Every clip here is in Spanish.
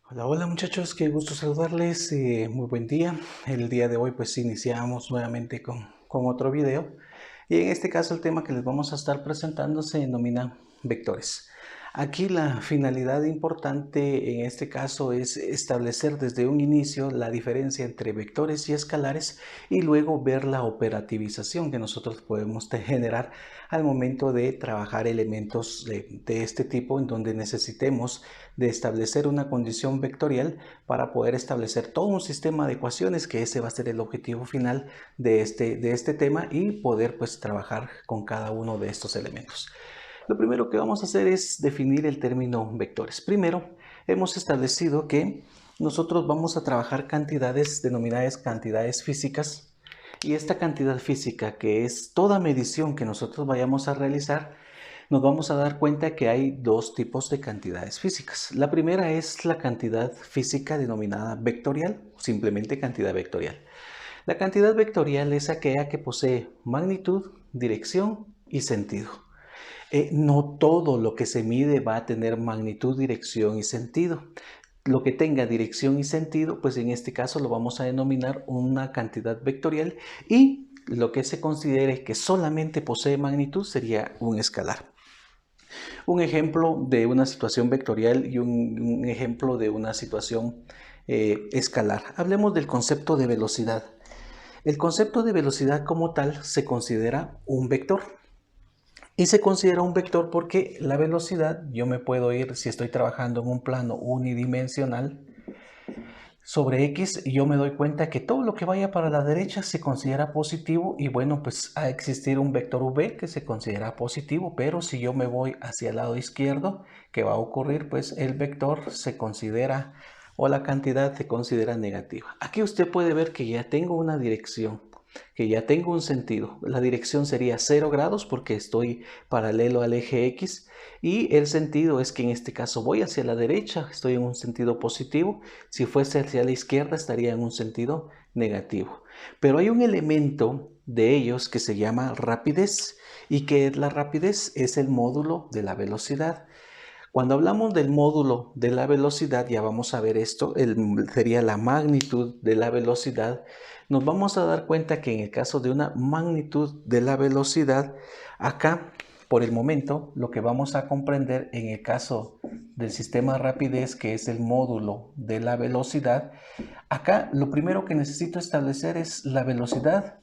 Hola, hola muchachos, qué gusto saludarles, muy buen día. El día de hoy pues iniciamos nuevamente con otro video y en este caso el tema que les vamos a estar presentando se denomina vectores. Aquí la finalidad importante en este caso es establecer desde un inicio la diferencia entre vectores y escalares y luego ver la operativización que nosotros podemos generar al momento de trabajar elementos de este tipo en donde necesitemos de establecer una condición vectorial para poder establecer todo un sistema de ecuaciones, que ese va a ser el objetivo final de este tema, y poder pues trabajar con cada uno de estos elementos. Lo primero que vamos a hacer es definir el término vectores. Primero, hemos establecido que nosotros vamos a trabajar cantidades denominadas cantidades físicas, y esta cantidad física, que es toda medición que nosotros vayamos a realizar, nos vamos a dar cuenta que hay dos tipos de cantidades físicas. La primera es la cantidad física denominada vectorial, simplemente cantidad vectorial. La cantidad vectorial es aquella que posee magnitud, dirección y sentido. No todo lo que se mide va a tener magnitud, dirección y sentido. Lo que tenga dirección y sentido, pues en este caso lo vamos a denominar una cantidad vectorial, y lo que se considere que solamente posee magnitud sería un escalar. Un ejemplo de una situación vectorial y un ejemplo de una situación escalar. Hablemos del concepto de velocidad. El concepto de velocidad como tal se considera un vector. Y se considera un vector porque la velocidad, yo me puedo ir, si estoy trabajando en un plano unidimensional, sobre X, yo me doy cuenta que todo lo que vaya para la derecha se considera positivo, y bueno, pues a existir un vector V que se considera positivo, pero si yo me voy hacia el lado izquierdo, ¿qué va a ocurrir? Pues el vector se considera, o la cantidad se considera negativa. Aquí usted puede ver que ya tengo una dirección, que ya tengo un sentido. La dirección sería 0 grados porque estoy paralelo al eje X, y el sentido es que en este caso voy hacia la derecha, estoy en un sentido positivo. Si fuese hacia la izquierda estaría en un sentido negativo. Pero hay un elemento de ellos que se llama rapidez. ¿Y qué es la rapidez? Es el módulo de la velocidad. Cuando hablamos del módulo de la velocidad, ya vamos a ver esto, sería la magnitud de la velocidad. Nos vamos a dar cuenta que en el caso de una magnitud de la velocidad, acá, por el momento, lo que vamos a comprender en el caso del sistema de rapidez, que es el módulo de la velocidad, acá lo primero que necesito establecer es la velocidad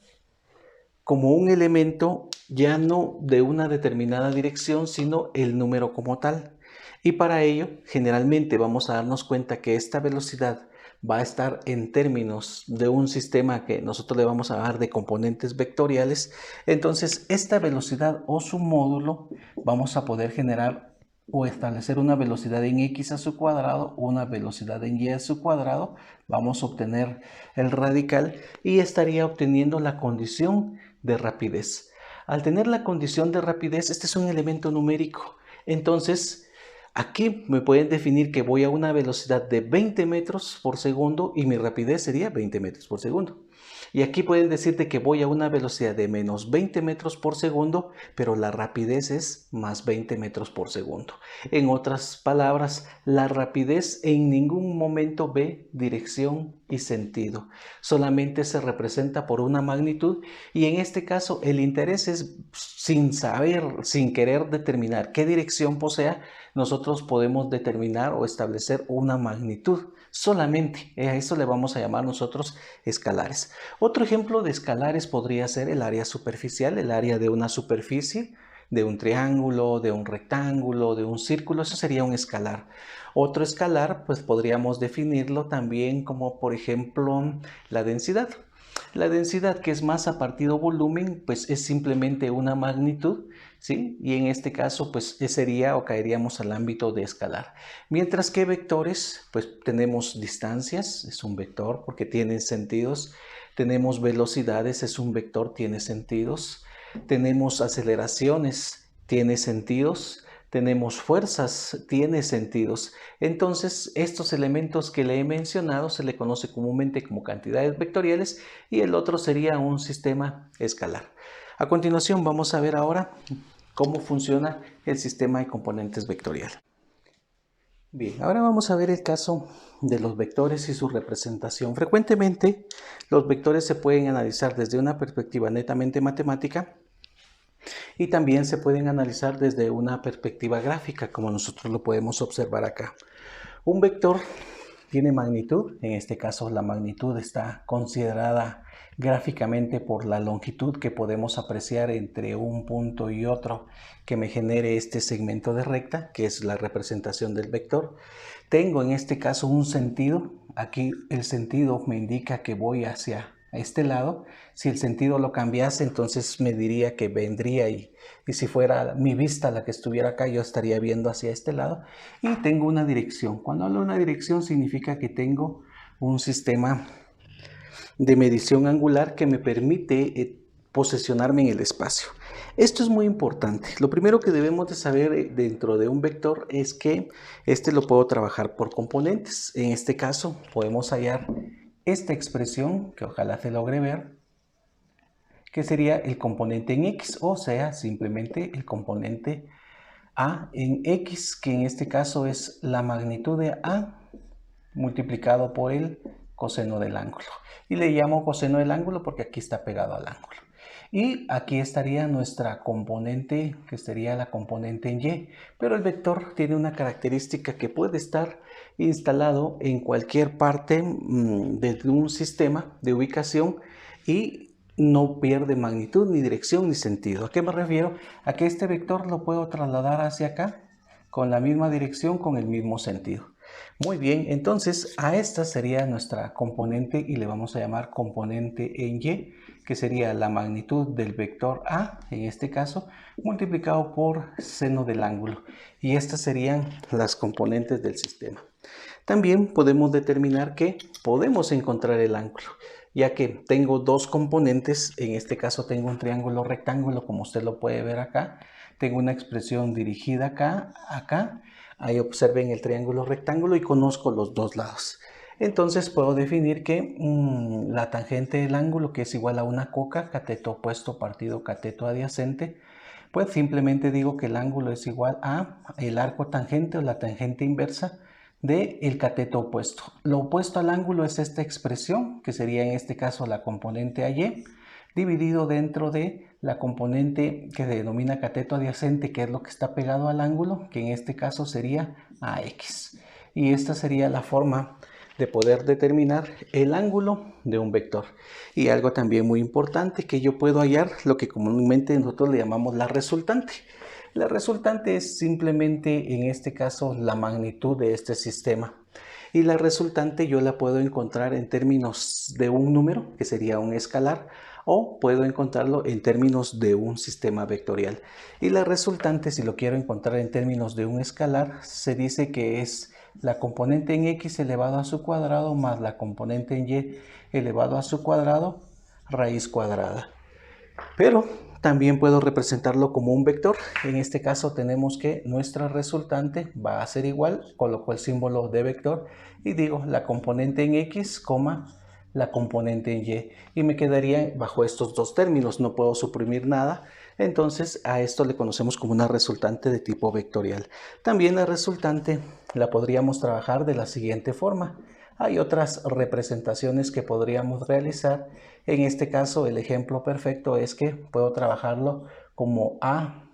como un elemento ya no de una determinada dirección, sino el número como tal. Y para ello, generalmente vamos a darnos cuenta que esta velocidad va a estar en términos de un sistema que nosotros le vamos a dar de componentes vectoriales. Entonces, esta velocidad o su módulo vamos a poder generar o establecer una velocidad en x a su cuadrado, una velocidad en y a su cuadrado. Vamos a obtener el radical y estaría obteniendo la condición de rapidez. Al tener la condición de rapidez, este es un elemento numérico. Entonces, aquí me pueden definir que voy a una velocidad de 20 metros por segundo y mi rapidez sería 20 metros por segundo. Y aquí pueden decirte que voy a una velocidad de menos 20 metros por segundo, pero la rapidez es más 20 metros por segundo. En otras palabras, la rapidez en ningún momento ve dirección y sentido. Solamente se representa por una magnitud, y en este caso el interés es, sin saber, sin querer determinar qué dirección posea, nosotros podemos determinar o establecer una magnitud. Solamente a eso le vamos a llamar nosotros escalares. Otro ejemplo de escalares podría ser el área superficial, el área de una superficie, de un triángulo, de un rectángulo, de un círculo. Eso sería un escalar. Otro escalar, pues podríamos definirlo también como, por ejemplo, la densidad. La densidad, que es masa partido volumen, pues es simplemente una magnitud, ¿sí? Y en este caso, pues sería o caeríamos al ámbito de escalar. Mientras que vectores, pues tenemos distancias, es un vector porque tiene sentidos. Tenemos velocidades, es un vector, tiene sentidos. Tenemos aceleraciones, tiene sentidos. Tenemos fuerzas, tiene sentidos. Entonces, estos elementos que le he mencionado se le conoce comúnmente como cantidades vectoriales, y el otro sería un sistema escalar. A continuación vamos a ver ahora cómo funciona el sistema de componentes vectorial. Bien, ahora vamos a ver el caso de los vectores y su representación. Frecuentemente, los vectores se pueden analizar desde una perspectiva netamente matemática y también se pueden analizar desde una perspectiva gráfica, como nosotros lo podemos observar acá. Un vector tiene magnitud, en este caso la magnitud está considerada gráficamente por la longitud que podemos apreciar entre un punto y otro que me genere este segmento de recta, que es la representación del vector. Tengo en este caso un sentido, aquí el sentido me indica que voy hacia este lado. Si el sentido lo cambiase, entonces me diría que vendría y si fuera mi vista la que estuviera acá, yo estaría viendo hacia este lado. Y tengo una dirección. Cuando hablo de una dirección significa que tengo un sistema de medición angular que me permite posicionarme en el espacio. Esto es muy importante. Lo primero que debemos de saber dentro de un vector es que este lo puedo trabajar por componentes. En este caso podemos hallar esta expresión, que ojalá se logre ver, que sería el componente en X, o sea, simplemente el componente A en X, que en este caso es la magnitud de A multiplicado por el coseno del ángulo. Y le llamo coseno del ángulo porque aquí está pegado al ángulo. Y aquí estaría nuestra componente, que sería la componente en Y. Pero el vector tiene una característica que puede estar instalado en cualquier parte de un sistema de ubicación y no pierde magnitud, ni dirección, ni sentido. ¿A qué me refiero? A que este vector lo puedo trasladar hacia acá con la misma dirección, con el mismo sentido. Muy bien, entonces a esta sería nuestra componente y le vamos a llamar componente en Y, que sería la magnitud del vector A, en este caso, multiplicado por seno del ángulo. Y estas serían las componentes del sistema. También podemos determinar que podemos encontrar el ángulo, ya que tengo dos componentes. En este caso tengo un triángulo rectángulo, como usted lo puede ver acá. Tengo una expresión dirigida acá. Ahí observen el triángulo rectángulo y conozco los dos lados. Entonces puedo definir que la tangente del ángulo, que es igual a una coca, cateto opuesto partido cateto adyacente, pues simplemente digo que el ángulo es igual a el arco tangente o la tangente inversa del cateto opuesto. Lo opuesto al ángulo es esta expresión, que sería en este caso la componente AY, dividido dentro de la componente que se denomina cateto adyacente, que es lo que está pegado al ángulo, que en este caso sería AX. Y esta sería la forma de poder determinar el ángulo de un vector. Y algo también muy importante, que yo puedo hallar lo que comúnmente nosotros le llamamos la resultante. La resultante es simplemente, en este caso, la magnitud de este sistema. Y la resultante yo la puedo encontrar en términos de un número, que sería un escalar, o puedo encontrarlo en términos de un sistema vectorial. Y la resultante, si lo quiero encontrar en términos de un escalar, se dice que es la componente en X elevado a su cuadrado más la componente en Y elevado a su cuadrado raíz cuadrada. Pero también puedo representarlo como un vector. En este caso tenemos que nuestra resultante va a ser igual, coloco el símbolo de vector y digo la componente en X, la componente en Y. Y me quedaría bajo estos dos términos, no puedo suprimir nada. Entonces a esto le conocemos como una resultante de tipo vectorial. También la resultante la podríamos trabajar de la siguiente forma. Hay otras representaciones que podríamos realizar. En este caso, el ejemplo perfecto es que puedo trabajarlo como A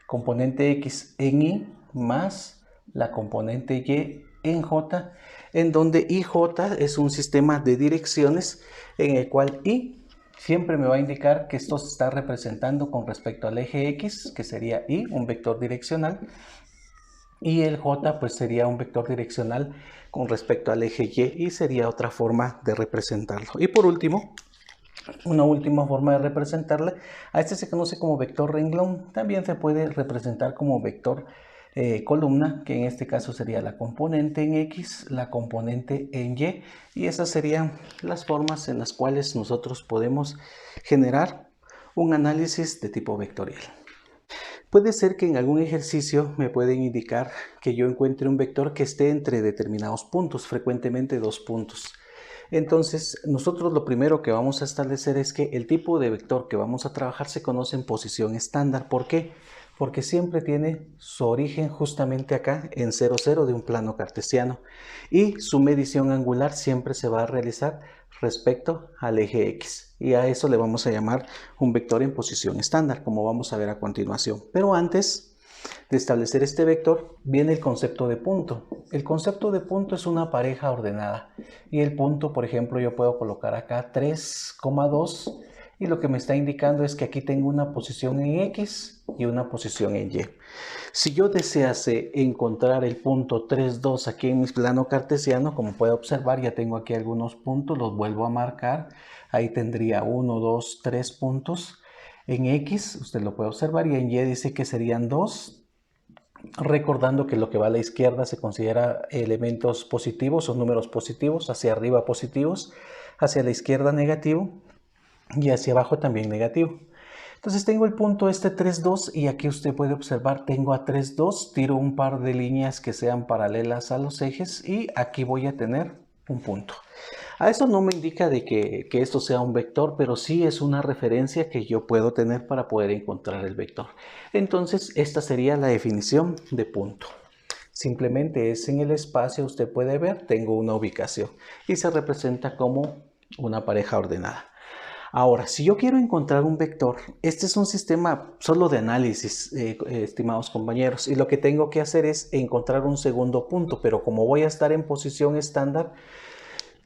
componente X en Y más la componente Y en J, en donde IJ es un sistema de direcciones en el cual Y siempre me va a indicar que esto se está representando con respecto al eje X, que sería Y, un vector direccional, y el J pues sería un vector direccional con respecto al eje Y y sería otra forma de representarlo. Y por último, una última forma de representarla, a este se conoce como vector renglón. También se puede representar como vector columna, que en este caso sería la componente en X, la componente en y esas serían las formas en las cuales nosotros podemos generar un análisis de tipo vectorial. Puede ser que en algún ejercicio me pueden indicar que yo encuentre un vector que esté entre determinados puntos, frecuentemente dos puntos. Entonces, nosotros lo primero que vamos a establecer es que el tipo de vector que vamos a trabajar se conoce en posición estándar. ¿Por qué? porque siempre tiene su origen justamente acá en 0, 0 de un plano cartesiano y su medición angular siempre se va a realizar respecto al eje X, y a eso le vamos a llamar un vector en posición estándar, como vamos a ver a continuación. Pero antes de establecer este vector viene el concepto de punto. El concepto de punto es una pareja ordenada, y el punto, por ejemplo, yo puedo colocar acá 3,2, y lo que me está indicando es que aquí tengo una posición en X y una posición en Y. Si yo desease encontrar el punto 3,2 aquí en mi plano cartesiano, como puede observar, ya tengo aquí algunos puntos, los vuelvo a marcar. Ahí tendría 1, 2, 3 puntos. En X, usted lo puede observar, y en Y dice que serían 2. Recordando que lo que va a la izquierda se considera elementos positivos o números positivos, hacia arriba positivos, hacia la izquierda negativo y hacia abajo también negativo. Entonces tengo el punto este 3,2 y aquí usted puede observar, tengo a 3,2, tiro un par de líneas que sean paralelas a los ejes y aquí voy a tener un punto. A eso no me indica de que esto sea un vector, pero sí es una referencia que yo puedo tener para poder encontrar el vector. Entonces esta sería la definición de punto. Simplemente es en el espacio, usted puede ver, tengo una ubicación y se representa como una pareja ordenada. Ahora, si yo quiero encontrar un vector, este es un sistema solo de análisis, estimados compañeros, y lo que tengo que hacer es encontrar un segundo punto, pero como voy a estar en posición estándar,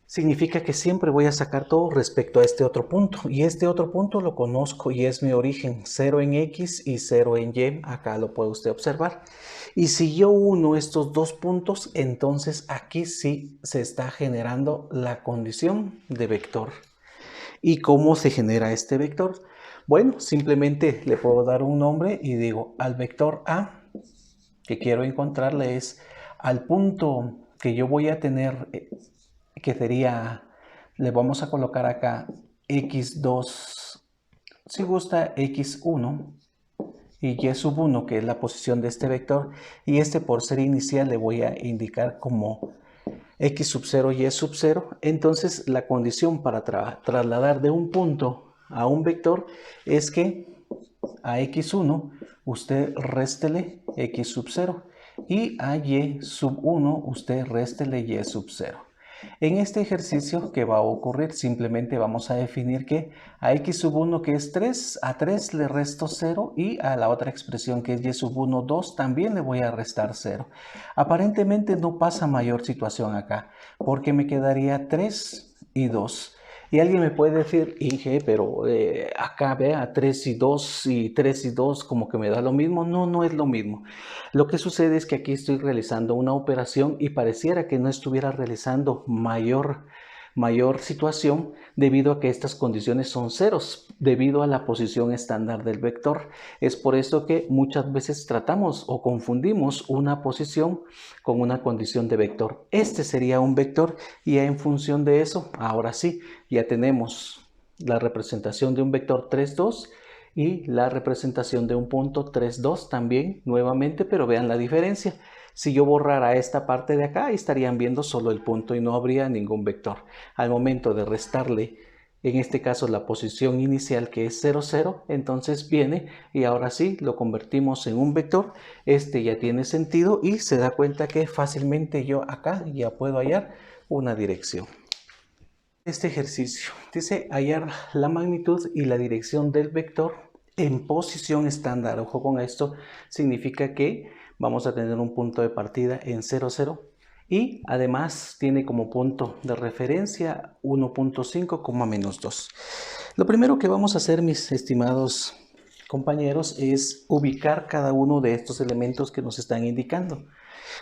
significa que siempre voy a sacar todo respecto a este otro punto, y este otro punto lo conozco y es mi origen, 0 en X y 0 en Y, acá lo puede usted observar. Y si yo uno estos dos puntos, entonces aquí sí se está generando la condición de vector. ¿Y cómo se genera este vector? Bueno, simplemente le puedo dar un nombre y digo al vector A que quiero encontrarle es al punto que yo voy a tener, que sería, le vamos a colocar acá x2, si gusta x1 y y sub 1, que es la posición de este vector, y este por ser inicial le voy a indicar como x sub 0, y sub 0. Entonces la condición para trasladar de un punto a un vector es que a x1 usted réstele x sub 0 y a y sub 1 usted réstele y sub 0. En este ejercicio, ¿qué va a ocurrir? Simplemente vamos a definir que a x sub 1, que es 3, a 3 le resto 0 y a la otra expresión que es y sub 1, 2, también le voy a restar 0. Aparentemente no pasa mayor situación acá, porque me quedaría 3 y 2. Y alguien me puede decir, Inge, pero acá vea 3 y 2 y 3 y 2 como que me da lo mismo. No, no es lo mismo. Lo que sucede es que aquí estoy realizando una operación y pareciera que no estuviera realizando mayor situación debido a que estas condiciones son ceros, debido a la posición estándar del vector. Es por eso que muchas veces tratamos o confundimos una posición con una condición de vector. Este sería un vector y en función de eso, ahora sí, ya tenemos la representación de un vector 3,2 y la representación de un punto 3,2 también nuevamente, pero vean la diferencia. Si yo borrara esta parte de acá, estarían viendo solo el punto y no habría ningún vector. Al momento de restarle, en este caso la posición inicial que es 0, 0, entonces viene y ahora sí lo convertimos en un vector. Este ya tiene sentido y se da cuenta que fácilmente yo acá ya puedo hallar una dirección. Este ejercicio dice hallar la magnitud y la dirección del vector en posición estándar. Ojo con esto, significa que vamos a tener un punto de partida en 0, 0 y además tiene como punto de referencia 1.5, menos 2. Lo primero que vamos a hacer, mis estimados compañeros, es ubicar cada uno de estos elementos que nos están indicando.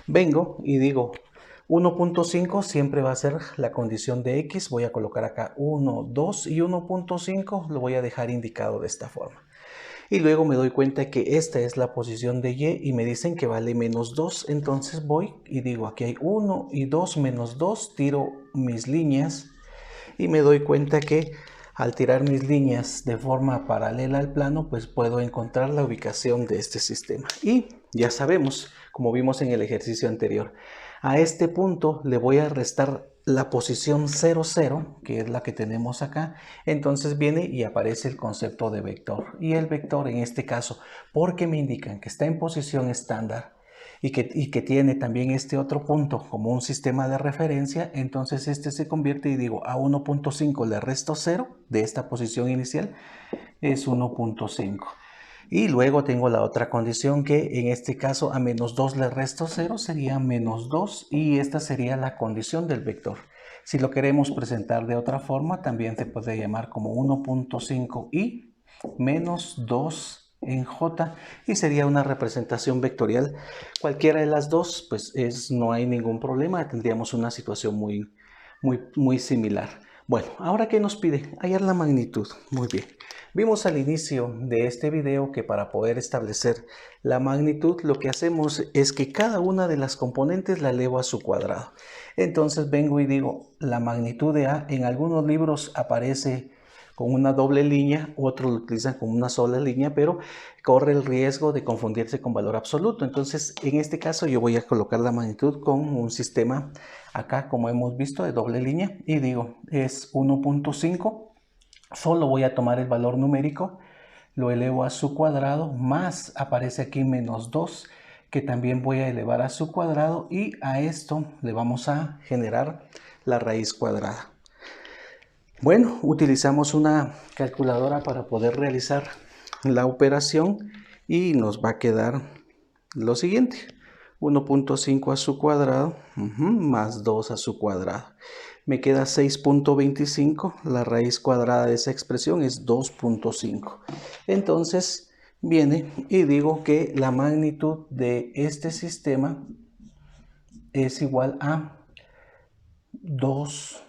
Vengo y digo 1.5 siempre va a ser la condición de X. Voy a colocar acá 1, 2 y 1.5 lo voy a dejar indicado de esta forma. Y luego me doy cuenta que esta es la posición de Y y me dicen que vale menos 2. Entonces voy y digo aquí hay 1 y 2 menos 2. Tiro mis líneas y me doy cuenta que al tirar mis líneas de forma paralela al plano, pues puedo encontrar la ubicación de este sistema. Y ya sabemos, como vimos en el ejercicio anterior, A este punto le voy a restar la posición 0, 0, que es la que tenemos acá. Entonces viene y aparece el concepto de vector. Y el vector en este caso, porque me indican que está en posición estándar y que tiene también este otro punto como un sistema de referencia, entonces este se convierte y digo a 1.5 le resto 0 de esta posición inicial, es 1.5. Y luego tengo la otra condición que en este caso a menos 2 le resto 0 sería menos 2 y esta sería la condición del vector. Si lo queremos presentar de otra forma también se puede llamar como 1.5i menos 2 en j y sería una representación vectorial. Cualquiera de las dos pues no hay ningún problema, tendríamos una situación muy similar. Bueno, ahora ¿qué nos pide? Hallar la magnitud. Muy bien. Vimos al inicio de este video que para poder establecer la magnitud lo que hacemos es que cada una de las componentes la elevo a su cuadrado. Entonces vengo y digo la magnitud de A. En algunos libros aparece con una doble línea, otros lo utilizan con una sola línea, pero corre el riesgo de confundirse con valor absoluto. Entonces en este caso yo voy a colocar la magnitud con un sistema acá como hemos visto de doble línea y digo es 1.5. Solo voy a tomar el valor numérico, lo elevo a su cuadrado, más aparece aquí menos 2, que también voy a elevar a su cuadrado y a esto le vamos a generar la raíz cuadrada. Bueno, utilizamos una calculadora para poder realizar la operación y nos va a quedar lo siguiente. 1.5 a su cuadrado más 2 a su cuadrado. Me queda 6.25, la raíz cuadrada de esa expresión es 2.5. Entonces viene y digo que la magnitud de este sistema es igual a 2.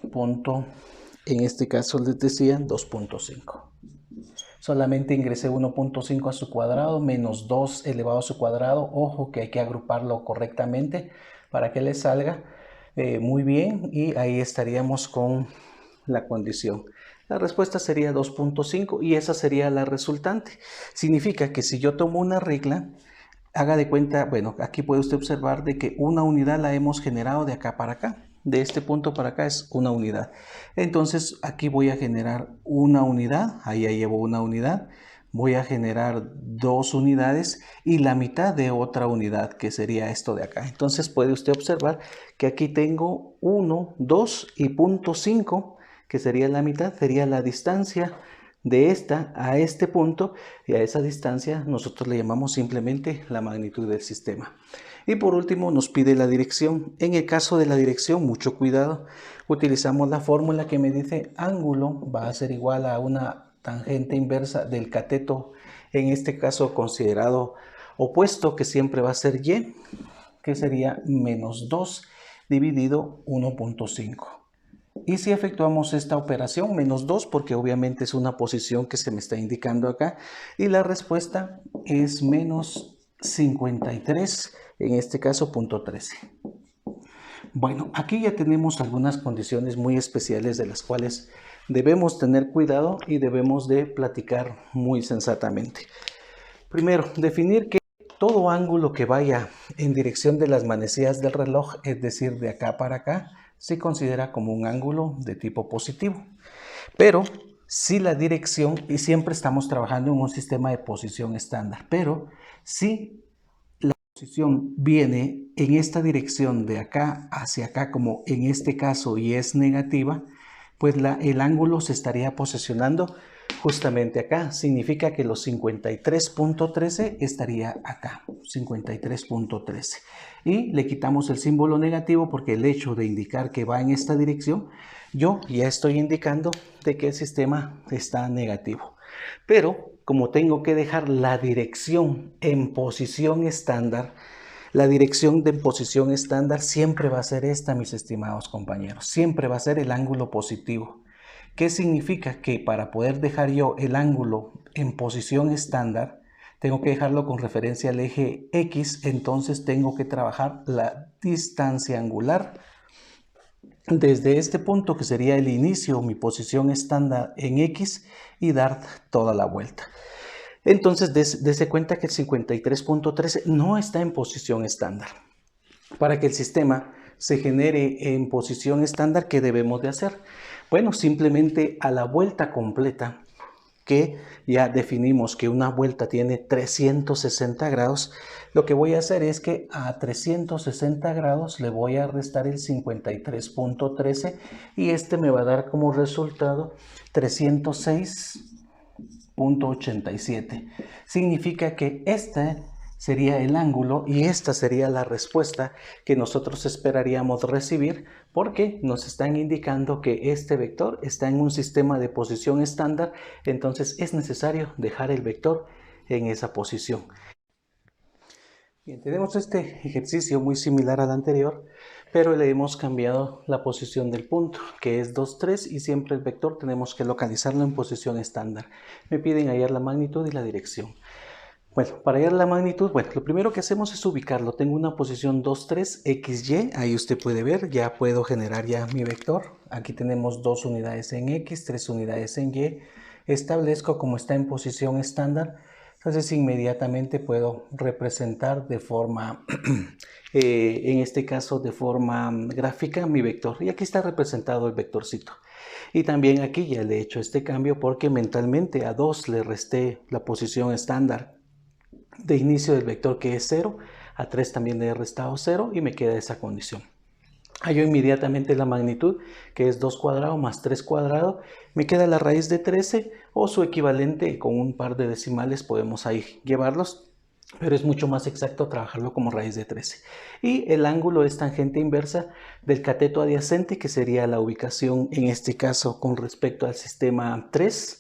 En este caso les decía 2.5. Solamente ingresé 1.5 a su cuadrado menos 2 elevado a su cuadrado. Ojo que hay que agruparlo correctamente para que le salga muy bien y ahí estaríamos con la condición. La respuesta sería 2.5 y esa sería la resultante. Significa que si yo tomo una regla, haga de cuenta, bueno, aquí puede usted observar de que una unidad la hemos generado de acá para acá. De este punto para acá es una unidad. Entonces aquí voy a generar una unidad, ahí ya llevo una unidad. Voy a generar 2 unidades y la mitad de otra unidad, que sería esto de acá. Entonces puede usted observar que aquí tengo 1, 2 y 0.5, que sería la mitad, sería la distancia de esta a este punto, y a esa distancia nosotros le llamamos simplemente la magnitud del sistema. Y por último nos pide la dirección. En el caso de la dirección, mucho cuidado, utilizamos la fórmula que me dice ángulo va a ser igual a una tangente inversa del cateto, en este caso considerado opuesto, que siempre va a ser y, que sería menos 2 dividido 1.5. Y si efectuamos esta operación, menos 2, porque obviamente es una posición que se me está indicando acá, y la respuesta es menos 53, en este caso 0.13. Bueno, aquí ya tenemos algunas condiciones muy especiales de las cuales debemos tener cuidado y debemos de platicar muy sensatamente. Primero, definir que todo ángulo que vaya en dirección de las manecillas del reloj, es decir, de acá para acá, se considera como un ángulo de tipo positivo. Pero si la dirección, y siempre estamos trabajando en un sistema de posición estándar, pero si la posición viene en esta dirección de acá hacia acá, como en este caso, y es negativa, pues el ángulo se estaría posicionando justamente acá. Significa que los 53.13 estaría acá, 53.13. Y le quitamos el símbolo negativo porque el hecho de indicar que va en esta dirección, yo ya estoy indicando de que el sistema está negativo. Pero como tengo que dejar la dirección en posición estándar, la dirección de posición estándar siempre va a ser esta, mis estimados compañeros. Siempre va a ser el ángulo positivo. ¿Qué significa? Que para poder dejar yo el ángulo en posición estándar, tengo que dejarlo con referencia al eje X, entonces tengo que trabajar la distancia angular desde este punto, que sería el inicio, mi posición estándar en X, y dar toda la vuelta. Entonces, dése cuenta que el 53.13 no está en posición estándar. Para que el sistema se genere en posición estándar, ¿qué debemos de hacer? Bueno, simplemente a la vuelta completa, que ya definimos que una vuelta tiene 360 grados, lo que voy a hacer es que a 360 grados le voy a restar el 53.13 y este me va a dar como resultado 306.87. Significa que este sería el ángulo y esta sería la respuesta que nosotros esperaríamos recibir, porque nos están indicando que este vector está en un sistema de posición estándar, entonces es necesario dejar el vector en esa posición. Bien, tenemos este ejercicio muy similar al anterior, pero le hemos cambiado la posición del punto, que es 2, 3, y siempre el vector tenemos que localizarlo en posición estándar. Me piden hallar la magnitud y la dirección. Bueno, para hallar la magnitud, bueno, lo primero que hacemos es ubicarlo. Tengo una posición 2, 3, XY, ahí usted puede ver, ya puedo generar ya mi vector. Aquí tenemos 2 unidades en X, 3 unidades en Y. Establezco como está en posición estándar, entonces inmediatamente puedo representar de forma, en este caso de forma gráfica, mi vector. Y aquí está representado el vectorcito. Y también aquí ya le he hecho este cambio porque mentalmente a 2 le resté la posición estándar de inicio del vector, que es 0, a 3 también le he restado 0 y me queda esa condición. Hallo inmediatamente la magnitud, que es 2 cuadrado más 3 cuadrado, me queda la raíz de 13 o su equivalente con un par de decimales, podemos ahí llevarlos, pero es mucho más exacto trabajarlo como raíz de 13. Y el ángulo es tangente inversa del cateto adyacente, que sería la ubicación en este caso con respecto al sistema 3.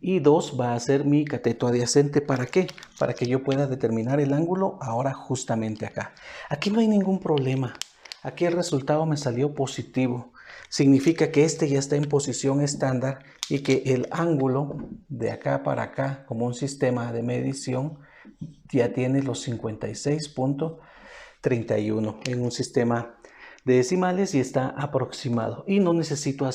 Y 2 va a ser mi cateto adyacente. ¿Para qué? Para que yo pueda determinar el ángulo ahora justamente acá. Aquí no hay ningún problema. Aquí el resultado me salió positivo. Significa que este ya está en posición estándar y que el ángulo de acá para acá, como un sistema de medición, ya tiene los 56.31 en un sistema de decimales y está aproximado. Y no necesito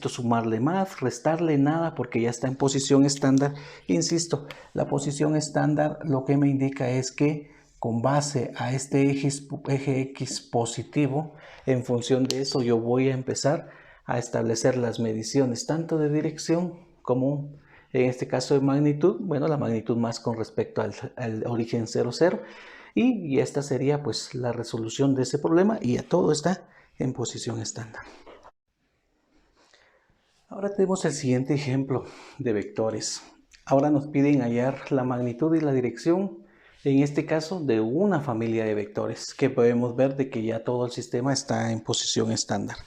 sumarle más, restarle nada, porque ya está en posición estándar. Insisto, la posición estándar lo que me indica es que con base a este eje X positivo, en función de eso yo voy a empezar a establecer las mediciones tanto de dirección como en este caso de magnitud. Bueno, la magnitud más con respecto al origen 0, 0. Y esta sería pues la resolución de ese problema y ya todo está en posición estándar. Ahora tenemos el siguiente ejemplo de vectores. Ahora nos piden hallar la magnitud y la dirección, en este caso de una familia de vectores, que podemos ver de que ya todo el sistema está en posición estándar.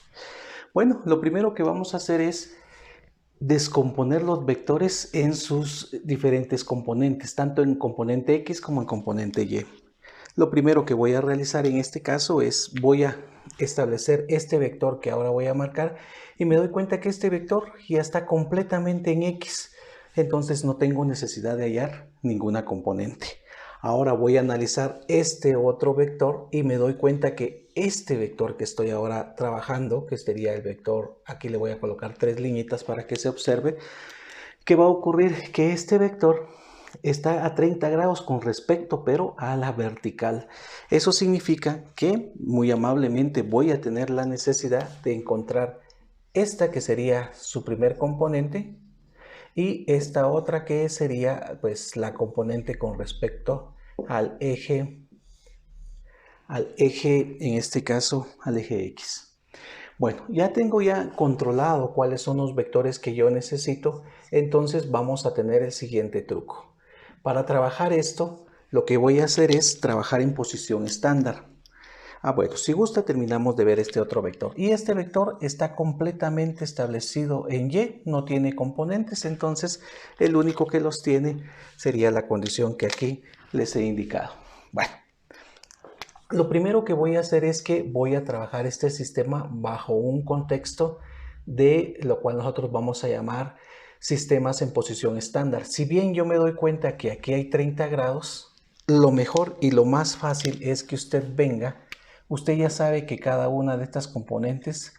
Bueno, lo primero que vamos a hacer es descomponer los vectores en sus diferentes componentes, tanto en componente X como en componente Y. Lo primero que voy a realizar en este caso es voy a establecer este vector que ahora voy a marcar y me doy cuenta que este vector ya está completamente en X, entonces no tengo necesidad de hallar ninguna componente. Ahora voy a analizar este otro vector y me doy cuenta que este vector que estoy ahora trabajando, que sería el vector, aquí le voy a colocar 3 liñitas para que se observe, ¿qué va a ocurrir? Que este vector está a 30 grados con respecto, pero a la vertical. Eso significa que muy amablemente voy a tener la necesidad de encontrar esta que sería su primer componente y esta otra que sería pues la componente con respecto al eje en este caso al eje X. Bueno, ya tengo controlado cuáles son los vectores que yo necesito, entonces vamos a tener el siguiente truco. Para trabajar esto, lo que voy a hacer es trabajar en posición estándar. Bueno, si gusta terminamos de ver este otro vector. Y este vector está completamente establecido en Y, no tiene componentes, entonces el único que los tiene sería la condición que aquí les he indicado. Bueno, lo primero que voy a hacer es que voy a trabajar este sistema bajo un contexto de lo cual nosotros vamos a llamar sistemas en posición estándar. Si bien yo me doy cuenta que aquí hay 30 grados, lo mejor y lo más fácil es que usted ya sabe que cada una de estas componentes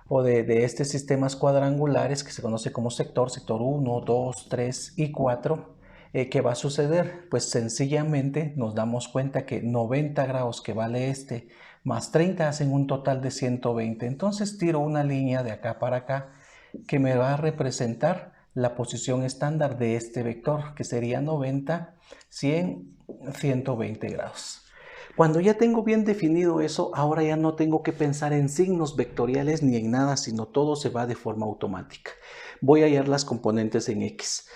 o de estos sistemas cuadrangulares que se conoce como sector 1, 2, 3 y 4, ¿Qué va a suceder? Pues sencillamente nos damos cuenta que 90 grados que vale este más 30 hacen un total de 120. Entonces tiro una línea de acá para acá que me va a representar la posición estándar de este vector, que sería 90, 100, 120 grados. Cuando ya tengo bien definido eso, ahora ya no tengo que pensar en signos vectoriales ni en nada, sino todo se va de forma automática. Voy a hallar las componentes en X.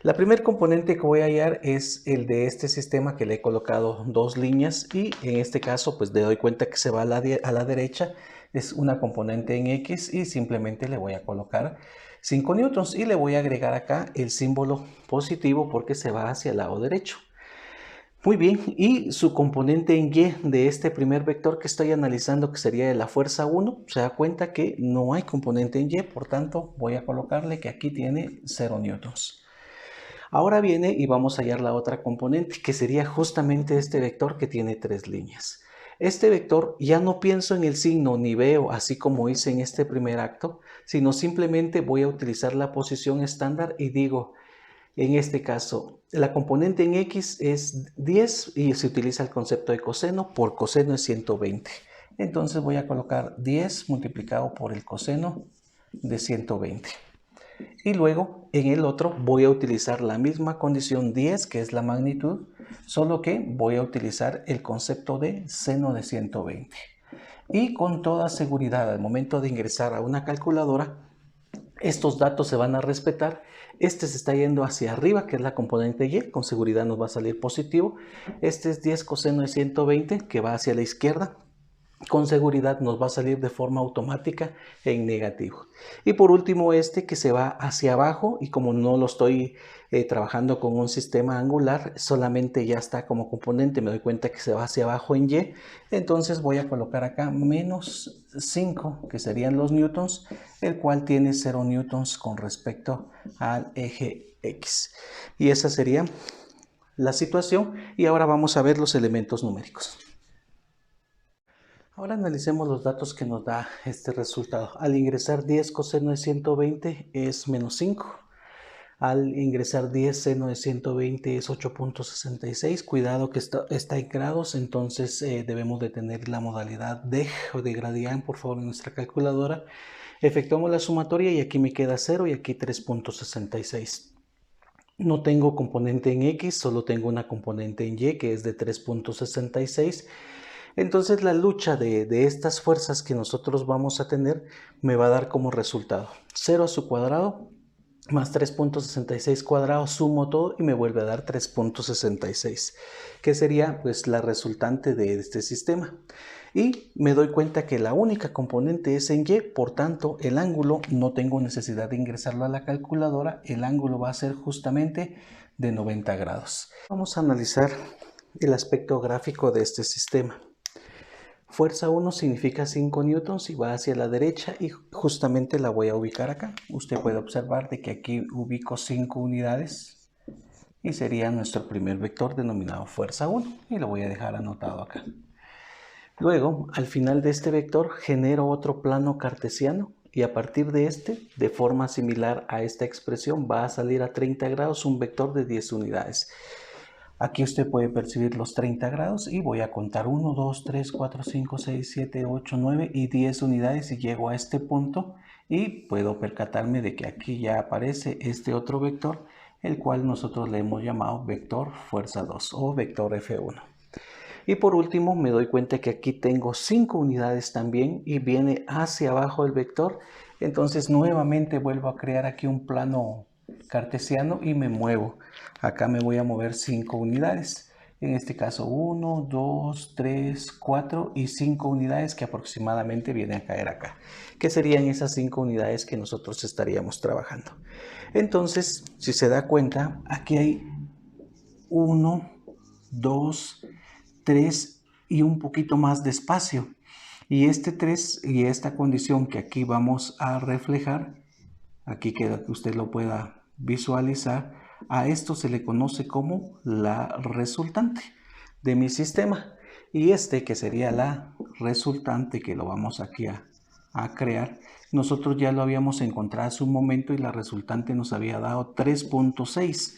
La primer componente que voy a hallar es el de este sistema, que le he colocado dos líneas, y en este caso pues le doy cuenta que se va a la derecha. Es una componente en X y simplemente le voy a colocar 5 newtons y le voy a agregar acá el símbolo positivo porque se va hacia el lado derecho. Muy bien, y su componente en Y de este primer vector que estoy analizando, que sería de la fuerza 1, se da cuenta que no hay componente en Y, por tanto voy a colocarle que aquí tiene 0 newtons. Ahora viene y vamos a hallar la otra componente, que sería justamente este vector que tiene 3 líneas. Este vector ya no pienso en el signo ni veo así como hice en este primer acto, sino simplemente voy a utilizar la posición estándar y digo, en este caso, la componente en X es 10 y se utiliza el concepto de coseno, por coseno es 120. Entonces voy a colocar 10 multiplicado por el coseno de 120. Y luego en el otro voy a utilizar la misma condición 10, que es la magnitud, solo que voy a utilizar el concepto de seno de 120. Y con toda seguridad, al momento de ingresar a una calculadora, estos datos se van a respetar. Este se está yendo hacia arriba, que es la componente Y, con seguridad nos va a salir positivo. Este es 10 coseno de 120, que va hacia la izquierda. Con seguridad nos va a salir de forma automática en negativo. Y por último este que se va hacia abajo, y como no lo estoy trabajando con un sistema angular, solamente ya está como componente, me doy cuenta que se va hacia abajo en Y, entonces voy a colocar acá menos 5, que serían los newtons, el cual tiene 0 newtons con respecto al eje X. Y esa sería la situación, y ahora vamos a ver los elementos numéricos. Ahora analicemos los datos que nos da este resultado. Al ingresar 10 coseno de 120 es menos 5. Al ingresar 10 seno de 120 es 8.66. Cuidado que está en grados, entonces debemos de tener la modalidad de o de gradiente, por favor, en nuestra calculadora. Efectuamos la sumatoria y aquí me queda 0 y aquí 3.66. No tengo componente en X, solo tengo una componente en Y que es de 3.66. Entonces la lucha de estas fuerzas que nosotros vamos a tener me va a dar como resultado 0 a su cuadrado más 3.66 cuadrado, sumo todo y me vuelve a dar 3.66, que sería pues la resultante de este sistema. Y me doy cuenta que la única componente es en Y, por tanto el ángulo no tengo necesidad de ingresarlo a la calculadora, el ángulo va a ser justamente de 90 grados. Vamos a analizar el aspecto gráfico de este sistema. Fuerza 1 significa 5 newtons y va hacia la derecha y justamente la voy a ubicar acá. Usted puede observar de que aquí ubico 5 unidades y sería nuestro primer vector denominado fuerza 1 y lo voy a dejar anotado acá. Luego, al final de este vector genero otro plano cartesiano y a partir de este, de forma similar a esta expresión, va a salir a 30 grados un vector de 10 unidades. Aquí usted puede percibir los 30 grados y voy a contar 1, 2, 3, 4, 5, 6, 7, 8, 9 y 10 unidades y llego a este punto y puedo percatarme de que aquí ya aparece este otro vector, el cual nosotros le hemos llamado vector fuerza 2 o vector F1. Y por último me doy cuenta que aquí tengo 5 unidades también y viene hacia abajo el vector, entonces nuevamente vuelvo a crear aquí un plano cartesiano y me muevo. Acá me voy a mover 5 unidades. En este caso 1, 2, 3, 4 y 5 unidades que aproximadamente vienen a caer acá. ¿Qué serían esas 5 unidades que nosotros estaríamos trabajando? Entonces, si se da cuenta, aquí hay 1, 2, 3 y un poquito más de espacio. Y este 3 y esta condición que aquí vamos a reflejar, aquí queda que usted lo pueda visualizar, a esto se le conoce como la resultante de mi sistema. Y este que sería la resultante, que lo vamos aquí a crear, nosotros ya lo habíamos encontrado hace un momento y la resultante nos había dado 3.6.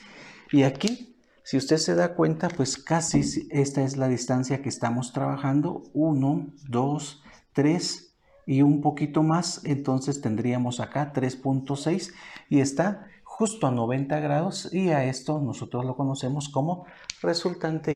Y aquí Si usted se da cuenta, pues casi esta es la distancia que estamos trabajando. 1, 2, 3 y un poquito más. Entonces tendríamos acá 3.6 y está justo a 90 grados y a esto nosotros lo conocemos como resultante